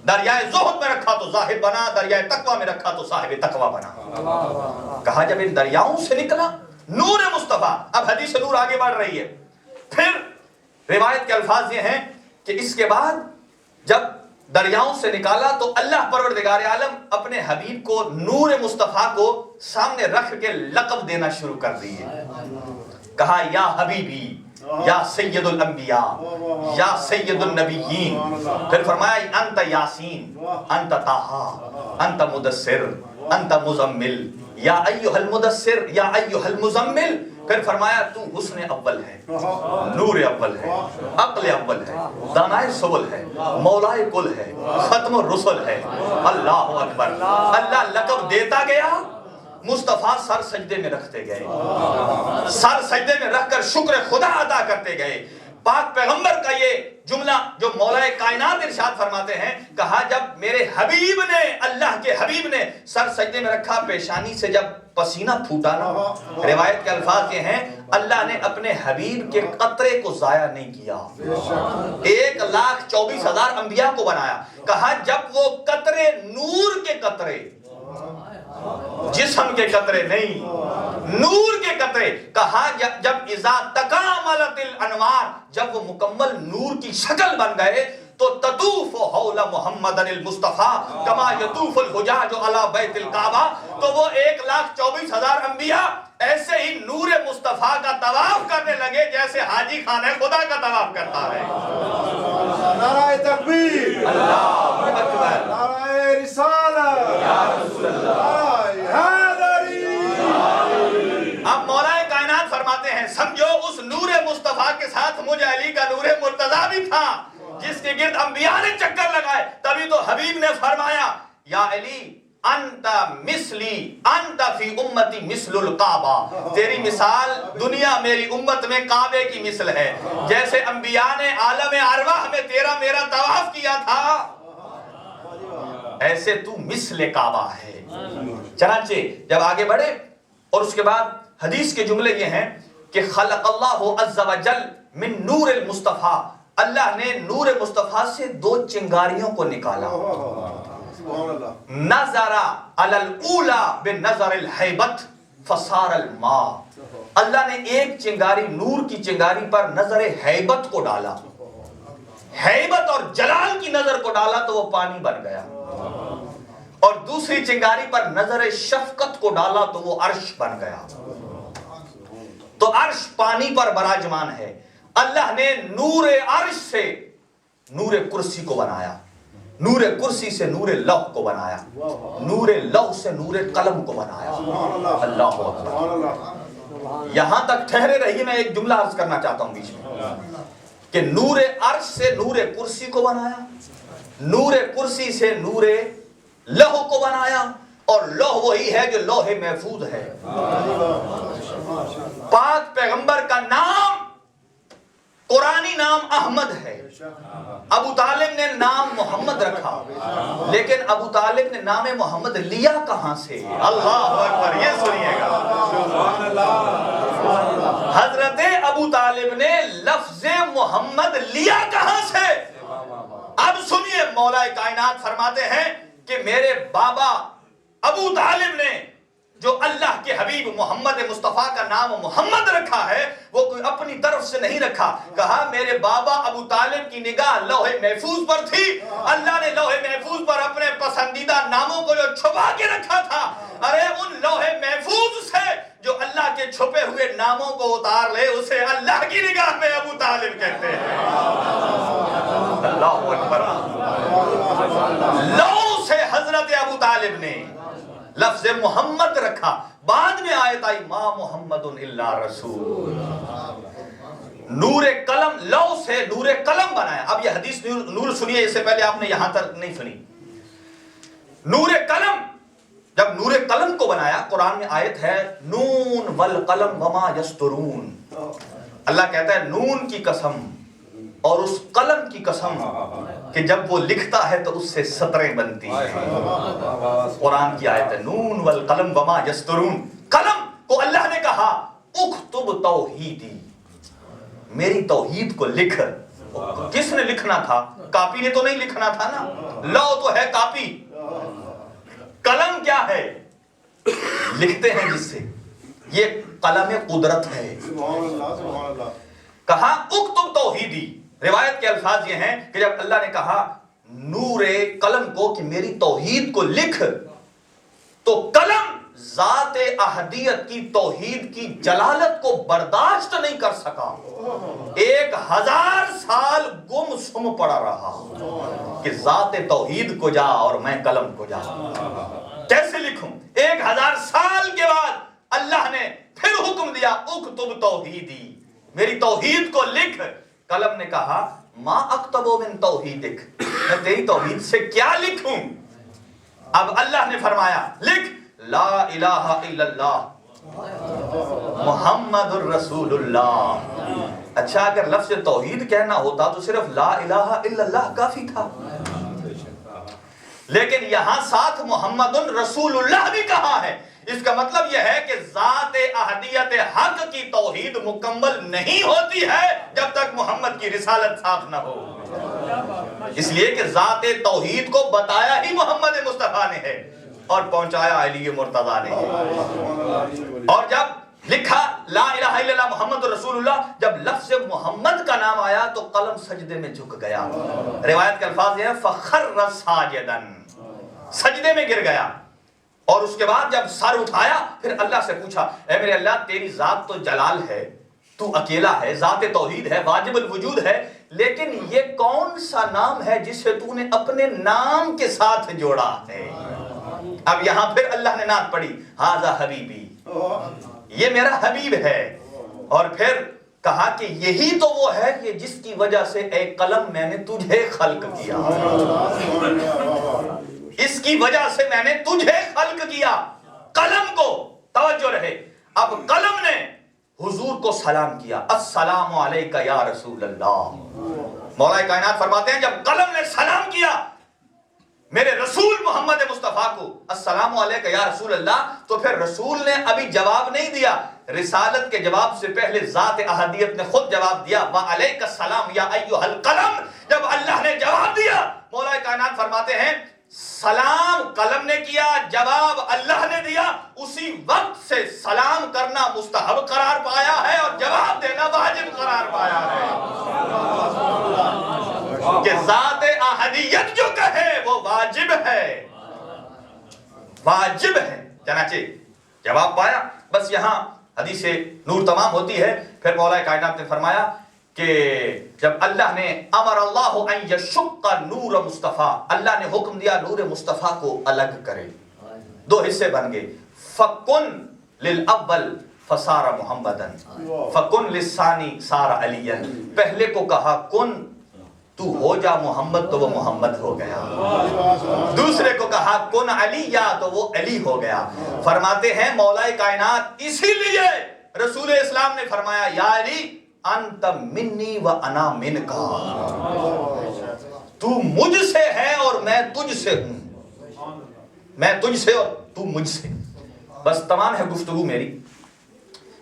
دریائے زہد میں رکھا تو زاہد بنا، دریائے تقوی میں رکھا تو صاحب تقوی بنا. کہا جب ان دریاؤں سے نکلا نور مصطفیٰ. اب حدیث نور آگے بڑھ رہی ہے. پھر روایت کے الفاظ یہ ہیں کہ اس کے بعد جب دریاؤں سے نکالا تو اللہ پروردگار عالم اپنے حبیب کو نور مصطفیٰ کو سامنے رکھ کے لقب دینا شروع کر دیے. کہا یا حبیبی، یا سید الانبیاء، یا سید النبیین. پھر فرمایا انت یاسین، انت طٰہٰ، انت مدثر، انت مزمل، یا ایھا المدثر، یا ایھا المزمل. پھر فرمایا تو حسن اول ہے، نور اول ہے، عقل اول ہے، دانائے سبل ہے، مولائے کل ہے، ختم الرسل ہے. اللہ اکبر. اللہ لقب دیتا گیا، مصطفیٰ سر سجدے میں رکھتے گئے، سر سجدے میں رکھ کر شکر خدا ادا کرتے گئے. پاک پیغمبر کا یہ جملہ جو مولا کائنات ارشاد فرماتے ہیں، کہا جب میرے حبیب نے، اللہ کے حبیب نے سر سجدے میں رکھا، پیشانی سے جب پسینہ پھوٹا نا، روایت کے الفاظ یہ ہیں اللہ نے اپنے حبیب کے قطرے کو ضائع نہیں کیا. 1,24,000 انبیاء کو بنایا. کہا جب وہ قطرے، نور کے قطرے، جسم کے قطرے نہیں، نور کے قطرے. کہا جب اذا تکاملت الانوار، جب وہ مکمل نور کی شکل بن گئے تو تطوف حول محمد المصطفیٰ کما یطوف الحجاج علی بیت الکعبہ. تو وہ 1,24,000 انبیاء ایسے ہی نور مصطفیٰ کا طواف کرنے لگے جیسے حاجی خانہ خدا کا طواف کرتا ہے. نعرہ تکبیر، اللہ اکبر، نعرہ رسالت، یا رسول اللہ. نعرہ حیدری. اب مولا کائنات فرماتے ہیں سمجھو اس نور مصطفیٰ کے ساتھ مجھ علی کا نور مرتضیٰ بھی تھا جس کے گرد انبیاء نے چکر لگائے. تبھی تو حبیب نے فرمایا یا علی انت مثلی، انت فی امتی مثل الکعبہ. تیری مثال دنیا میری امت میں کعبے کی مثل ہے. جیسے انبیاء نے عالم ارواح میں تیرا میرا طواف کیا تھا، ایسے تو مثل کعبہ ہے. چنانچہ جب آگے بڑھے اور اس کے بعد حدیث کے جملے یہ ہیں کہ خلق اللہ عز وجل من نور المصطفیٰ، اللہ نے نور مصطفیٰ سے 2 چنگاریوں کو نکالا. نظر علی الاولی بنظر الہیبت فصار الماء. اللہ نے ایک چنگاری، نور کی چنگاری پر نظر ہیبت کو ڈالا، ہیبت اور جلال کی نظر کو ڈالا تو وہ پانی بن گیا. اور دوسری چنگاری پر نظر شفقت کو ڈالا تو وہ عرش بن گیا. تو عرش پانی پر براجمان ہے. اللہ نے نور عرش سے نور کرسی کو بنایا، نور کرسی سے نور لوح کو بنایا، نور لوح سے نور قلم کو بنایا. اللہ اکبر. یہاں تک ٹھہرے رہیے، میں ایک جملہ عرض کرنا چاہتا ہوں بیچ میں کہ نور عرش سے نور کرسی کو بنایا، نور کرسی سے نور لوح کو بنایا، اور لوح وہی ہے جو لوح محفوظ ہے. پاک پیغمبر کا نام قرآنی نام احمد ہے. ابو طالب نے نام محمد رکھا، لیکن ابو طالب نے نام محمد لیا کہاں سے؟ اللہ اکبر. یہ سنیے گا، حضرت ابو طالب نے لفظ محمد لیا کہاں سے؟ اب سنیے، مولا کائنات فرماتے ہیں کہ میرے بابا ابو طالب نے جو اللہ کے حبیب محمد مصطفیٰ کا نام محمد رکھا ہے وہ کوئی اپنی طرف سے نہیں رکھا. کہا میرے بابا ابو طالب کی نگاہ لوح محفوظ پر تھی، اللہ نے لوح محفوظ پر اپنے پسندیدہ ناموں کو جو چھپا کے رکھا تھا، ارے ان لوح محفوظ سے جو اللہ کے چھپے ہوئے ناموں کو اتار لے اسے اللہ کی نگاہ میں ابو طالب کہتے ہیں. اللہ اکبر. لوح سے حضرت ابو طالب نے لفظ محمد رکھا. بعد میں آیت آئی ما محمد الا رسول. نور قلم، لوح سے نور قلم بنایا. اب یہ حدیث نور سنیے، اس سے پہلے آپ نے یہاں تک نہیں سنی. نور قلم، جب نور قلم کو بنایا، قرآن میں آیت ہے نون والقلم وما یسطرون. اللہ کہتا ہے نون کی قسم اور اس قلم کی قسم کہ جب وہ لکھتا ہے تو اس سے سطریں بنتی ہیں. قرآن کی آیت ہے نون والقلم وما یسطرون. قلم کو اللہ نے کہا اکتب توحیدی، میری توحید کو لکھ. کس نے لکھنا تھا؟ کاپی نے تو نہیں لکھنا تھا نا. لو تو ہے کاپی، قلم کیا ہے؟ لکھتے ہیں جس سے. یہ قلم قدرت ہے. سبحان اللہ سبحان اللہ. کہا اکتب توحیدی. روایت کے الفاظ یہ ہیں کہ جب اللہ نے کہا نور قلم کو کہ میری توحید کو لکھ، تو قلم ذات احدیت کی توحید کی جلالت کو برداشت نہیں کر سکا. 1000 سال گم سم پڑا رہا کہ ذات توحید کو جا اور میں قلم کو جا کیسے لکھوں. 1000 سال کے بعد اللہ نے پھر حکم دیا اکتب توحیدی، میری توحید کو لکھ. قلم نے کہا ما اکتب من توحیدک، میں تیری توحید سے کیا لکھوں. اب اللہ نے فرمایا لکھ لا الہ الا اللہ محمد الرسول اللہ. اچھا اگر لفظ توحید کہنا ہوتا تو صرف لا الہ الا اللہ کافی تھا، لیکن یہاں ساتھ محمد الرسول اللہ بھی کہا ہے. اس کا مطلب یہ ہے کہ ذات احدیت حق کی توحید مکمل نہیں ہوتی ہے جب تک محمد کی رسالت صاف نہ ہو. اس لیے کہ ذات توحید کو بتایا ہی محمد مصطفیٰ نے ہے اور پہنچایا علی مرتضیٰ نے. اور جب لکھا لا الہ الا اللہ محمد رسول اللہ، جب لفظ محمد کا نام آیا تو قلم سجدے میں جھک گیا. روایت کے الفاظ یہ ہیں فخر ساجدا، سجدے میں گر گیا. اور اس کے بعد جب سر اٹھایا پھر اللہ سے پوچھا اے میرے اللہ تیری ذات تو جلال ہے، تو اکیلا ہے، ذات توحید ہے، واجب الوجود ہے، لیکن یہ کون سا نام ہے جسے تو نے اپنے نام کے ساتھ جوڑا ہے. اب یہاں پھر اللہ نے نعت پڑھی ھذا حبیبی، یہ میرا حبیب ہے. اور پھر کہا کہ یہی تو وہ ہے کہ جس کی وجہ سے اے قلم میں نے تجھے خلق کیا، اس کی وجہ سے میں نے تجھے خلق کیا. قلم کو توجہ رہے، اب قلم نے حضور کو سلام کیا السلام علیکہ یا رسول اللہ. مولا کائنات فرماتے ہیں جب قلم نے سلام کیا میرے رسول محمد مصطفیٰ کو السلام علیکہ یا رسول اللہ، تو پھر رسول نے ابھی جواب نہیں دیا. رسالت کے جواب سے پہلے ذات احدیت نے خود جواب دیا وعلیک السلام یا ایھا القلم. جب اللہ نے جواب دیا مولا کائنات فرماتے ہیں سلام قلم نے کیا، جواب اللہ نے دیا. اسی وقت سے سلام کرنا مستحب قرار پایا ہے اور جواب دینا واجب قرار پایا ہے کہ ذات احدیت جو کہے وہ واجب ہے، واجب ہے. چنانچہ جواب پایا. بس یہاں حدیث نور تمام ہوتی ہے. پھر مولا کائنات نے فرمایا کہ جب اللہ نے امر اللہ ان یشق نور مصطفیٰ، اللہ نے حکم دیا نور مصطفیٰ کو الگ کرے. 2 حصے بن گئے، فکن للاول فصار محمدن فکن للثانی صار علی. پہلے کو کہا کن تو ہو جا محمد تو وہ محمد ہو گیا، دوسرے کو کہا کن علی یا تو وہ علی ہو گیا. فرماتے ہیں مولا کائنات اسی لیے رسول اسلام نے فرمایا یا علی انت منی و انا منکا، تو مجھ سے ہے اور میں تجھ سے ہوں، میں تجھ سے اور تو مجھ سے. بس تمام ہے گفتگو میری.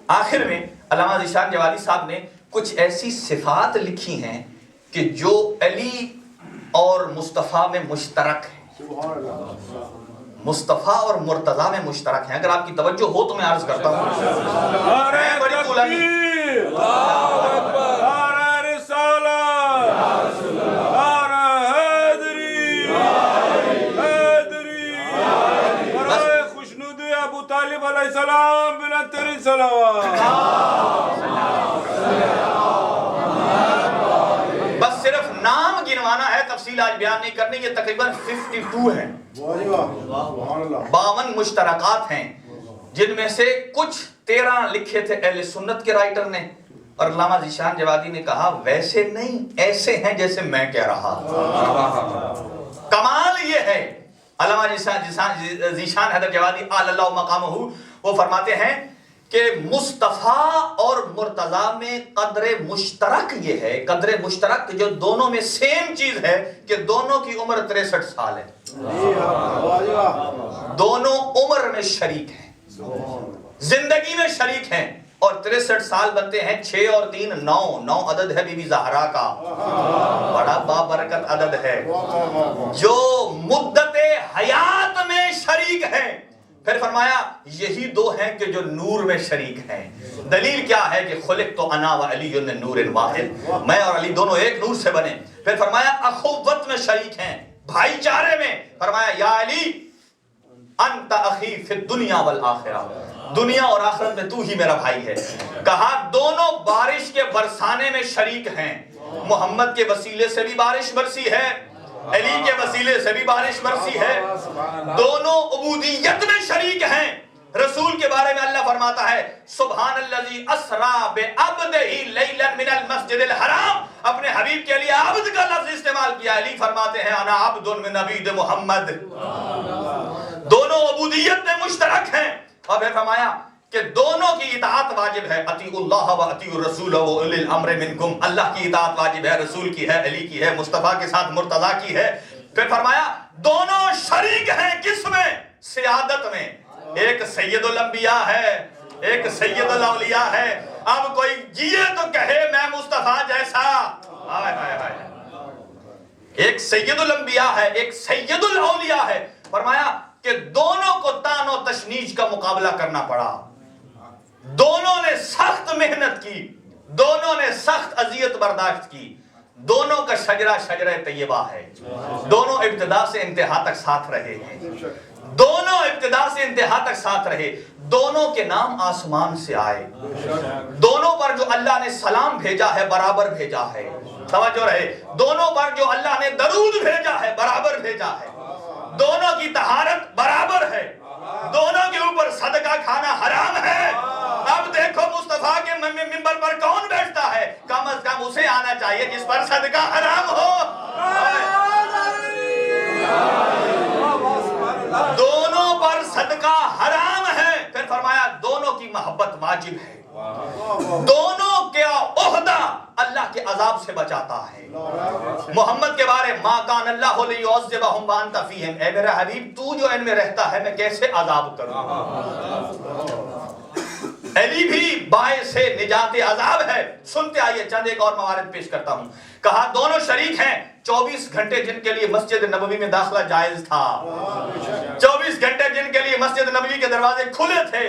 آخر میں علامہ ذیشان جوادی صاحب نے کچھ ایسی صفات لکھی ہیں کہ جو علی اور مصطفیٰ میں مشترک ہیں، مصطفیٰ اور مرتضیٰ میں مشترک ہیں. اگر آپ کی توجہ ہو تو میں عرض کرتا ہوں. بڑی طولانی علیہ السلام بنا تیری صلوات. بس صرف نام گنوانا ہے، تفصیل آج بیان نہیں کرنی. یہ تقریباً 52 ہیں، 52 مشترکات ہیں، جن میں سے کچھ 13 لکھے تھے اہل سنت کے رائٹر نے، اور علامہ ذیشان جوادی نے کہا ویسے نہیں، ایسے ہیں جیسے میں کہہ رہا. کمال یہ ہے علامہ ذیشان حیدر جوادی آل اللہ مقامہ، وہ فرماتے ہیں کہ مصطفیٰ اور مرتضیٰ میں قدر مشترک یہ ہے، قدر مشترک جو دونوں میں سیم چیز ہے کہ دونوں کی عمر 63 سال ہے، دونوں عمر میں شریک ہیں، زندگی میں شریک ہیں. اور 63 سال بنتے ہیں 6 اور 3 9، 9 عدد ہے بی بی زہرا کا، بڑا بابرکت عدد ہے. جو مدت حیات میں شریک ہیں پھر فرمایا یہی دو ہیں کہ جو نور میں شریک ہیں. دلیل کیا ہے کہ خلق تو انا و علی نور واحد، میں اور علی دونوں ایک نور سے بنے. پھر فرمایا اخوت میں شریک ہیں، بھائی چارے میں. فرمایا یا علی انت اخی فی الدنیا والآخرہ، دنیا اور آخرت میں تو ہی میرا بھائی ہے. کہا دونوں بارش کے برسانے میں شریک ہیں. محمد کے وسیلے سے بھی بارش برسی ہے، علی کے وسیلے سے بھی بارش برسی ہے. دونوں عبودیت میں شریک ہیں. رسول کے بارے میں اللہ فرماتا ہے سبحان الذی اسری بعبدہ لیلا من المسجد الحرام. اپنے حبیب کے لیے عبد کا لفظ استعمال کیا. علی فرماتے ہیں انا عبد من عبید محمد. دونوں عبودیت میں مشترک ہیں. اور پھر فرمایا کہ دونوں کی اطاعت واجب ہے. اطیعوا اللہ و اطیعوا الرسول و اولی الامر منکم. اللہ کی اطاعت واجب ہے، رسول کی ہے، علی کی ہے، مصطفیٰ کے ساتھ مرتضیٰ کی ہے. پھر فرمایا دونوں شریک ہیں کس میں؟ سیادت میں. ایک سید الانبیاء ہے، ایک سید الاولیاء ہے. اب کوئی جیے تو کہے میں مصطفیٰ جیسا. ایک سید الانبیاء ہے، ایک سید الاولیاء ہے. فرمایا کہ دونوں کو تان و تشنیج کا مقابلہ کرنا پڑا. دونوں نے سخت محنت کی، دونوں نے سخت اذیت برداشت کی. دونوں کا شجرہ شجرہ طیبہ ہے. دونوں ابتدا سے انتہا تک ساتھ رہے ہیں. دونوں ابتدا سے انتہا تک ساتھ رہے. دونوں کے نام آسمان سے آئے. دونوں پر جو اللہ نے سلام بھیجا ہے برابر بھیجا ہے. سمجھو رہے، دونوں پر جو اللہ نے درود بھیجا ہے برابر بھیجا ہے. دونوں کی طہارت برابر ہے. دونوں کے اوپر صدقہ کھانا حرام ہے. اب دیکھو مصطفیٰ کے منبر پر کون بیٹھتا ہے؟ کم از کم اسے آنا چاہیے جس پر صدقہ حرام ہو. دونوں پر صدقہ حرام ہے. پھر فرمایا دونوں کی محبت واجب ہے. دونوں کا عہدہ اللہ کے عذاب سے بچاتا ہے. محمد کے بارے ما کان اللہ لیعذبہم وانت فیہم. اے میرا حبیب تو جو ان میں رہتا ہے میں کیسے عذاب کروں. علی بھی باعث نجات عذاب ہے. سنتے آئیے چند ایک اور موارد پیش کرتا ہوں. کہا دونوں شریک ہیں. 24 گھنٹے جن کے لیے مسجد نبوی میں داخلہ جائز تھا، 24 گھنٹے جن کے لیے مسجد نبوی کے دروازے کھلے تھے.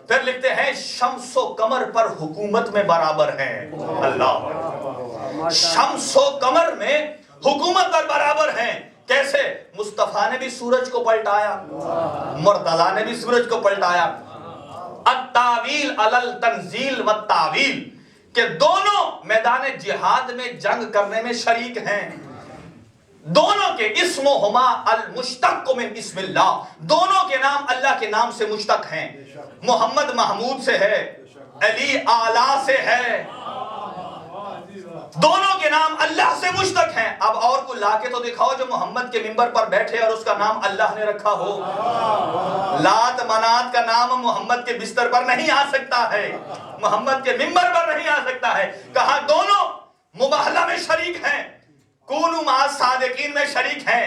پھر لکھتے ہیں شمس و قمر پر حکومت میں برابر ہیں. اللہ، شمس و قمر میں حکومت پر برابر ہیں. کیسے؟ مصطفیٰ نے بھی سورج کو پلٹایا، مرتضیٰ نے بھی سورج کو پلٹایا. التاویل علی التنزیل والتاویل، کہ دونوں میدان جہاد میں جنگ کرنے میں شریک ہیں. دونوں کے اسمہما المشتق من اسم اللہ، دونوں کے نام اللہ کے نام سے مشتق ہیں. محمد محمود سے ہے، علی اعلیٰ سے ہے. دونوں کے نام اللہ سے مشتق ہیں. اب اور کو لا کے تو دکھاؤ جو محمد کے منبر پر بیٹھے اور اس کا نام اللہ نے رکھا ہو. لات منات کا نام محمد کے بستر پر نہیں آ سکتا ہے، محمد کے منبر پر نہیں آ سکتا ہے. کہا دونوں مباہلہ میں شریک ہیں، کونوا مع الصادقین میں شریک ہیں.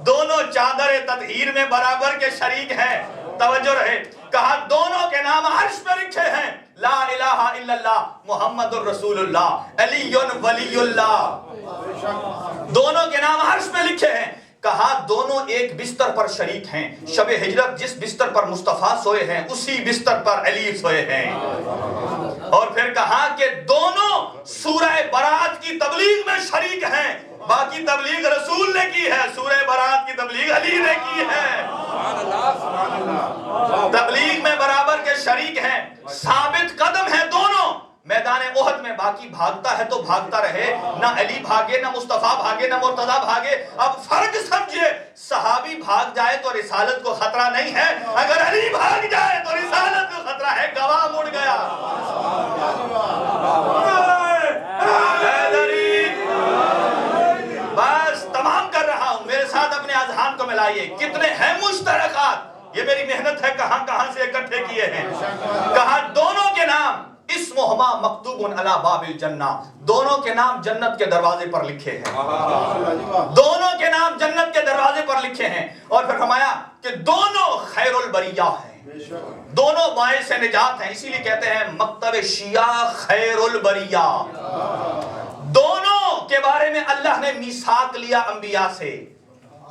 دونوں چادر تطہیر میں برابر کے شریک ہیں. توجہ رہے. کہا دونوں کے نام عرش پہ لکھے ہیں. لا الہ الا اللہ محمد الرسول اللہ علی ولی اللہ. دونوں کے نام عرش پہ لکھے ہیں. کہا دونوں ایک بستر پر شریک ہیں. شب ہجرت جس بستر پر مصطفیٰ سوئے ہیں اسی بستر پر علی سوئے ہیں. اور پھر کہا کہ دونوں سورہ برات کی تبلیغ میں شریک ہیں. باقی تبلیغ رسول نے کی ہے، سورہ برات کی تبلیغ علی نے کی ہے. تبلیغ میں برابر کے شریک ہیں. ثابت قدم ہیں دونوں میدان احد میں. باقی بھاگتا ہے تو بھاگتا رہے، نہ علی بھاگے، نہ مصطفیٰ بھاگے، نہ مرتضیٰ بھاگے. اب فرق سمجھے، صحابی بھاگ جائے تو رسالت کو خطرہ نہیں ہے، اگر علی بھاگ جائے تو رسالت کو خطرہ ہے. گواہ مڑ گیا. بس تمام کر رہا ہوں، میرے ساتھ اپنے اذہان کو ملائیے. کتنے ہیں مشترکات؟ یہ میری محنت ہے، کہاں کہاں سے اکٹھے کیے ہیں. کہا دونوں کے نام اسمہما مکتوب علی باب الجنہ، دونوں کے نام جنت کے دروازے پر لکھے ہیں. دونوں کے نام جنت کے دروازے پر لکھے ہیں. اور پھر فرمایا کہ دونوں خیر البریہ ہیں، دونوں باعث نجات ہیں. اسی لیے کہتے ہیں مکتب شیعہ خیر البریہ. دونوں کے بارے میں اللہ نے میثاق لیا انبیاء سے.